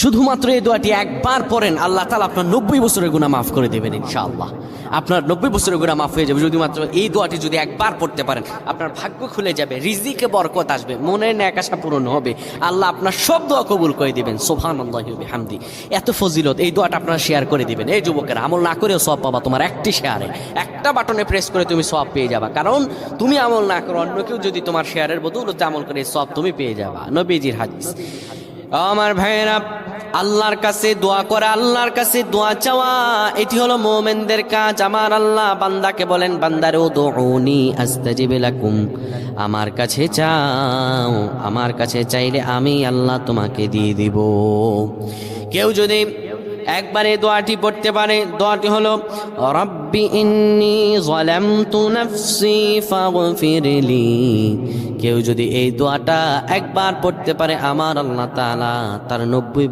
শুধুমাত্র এই দোয়াটি একবার পড়েন, আল্লাহ তাআলা আপনার 90 বছরের গুনাহ মাফ করে দেবেন ইনশাআল্লাহ। আপনার 90 বছরের গুনাহ মাফ হয়ে যাবে শুধুমাত্র এই দোয়াটি যদি একবার পড়তে পারেন। আপনার ভাগ্য খুলে যাবে, রিজিকে বরকত আসবে, মনের নেক আশা পূরণ হবে, আল্লাহ আপনার সব দোয়া কবুল করে দিবেন। সুবহানাল্লাহি ওয়া বিহামদি। এত ফজিলত, এই দোয়াটা আপনারা শেয়ার করে দিবেন। এই যুবকেরা, আমল না করেও সওয়াব পাবা। তোমার একটি শেয়ারে, একটা বাটনে প্রেস করে তুমি সওয়াব পেয়ে যাবা। কারণ তুমি আমল না করো, অন্য কেউ যদি তোমার শেয়ারের বদৌলতে আমল করে, সওয়াব তুমি পেয়ে যাবা। নবীজির হাদিস। আমার ভাইয়েরা, আল্লাহর কাছে দোয়া করা, আল্লাহর কাছে দোয়া চাওয়া, এটি হলো মুমিনদের কাজ। আমার আল্লাহ বান্দাকে বলেন, বান্দারে উদউনি আস্তাজিব লাকুম, আমার কাছে চাও, আমার কাছে চাইলে আমি আল্লাহ তোমাকে দিয়ে দিব। কেউ যদি একবার এই দোয়াটি পড়তে পারে, দোয়াটি হলো রব্বি ইন্নী যালামতু নাফসি ফাগফিরলি। কেউ যদি এই দোয়াটা একবার পড়তে পারে, আমার আল্লাহ তাআলা তার 90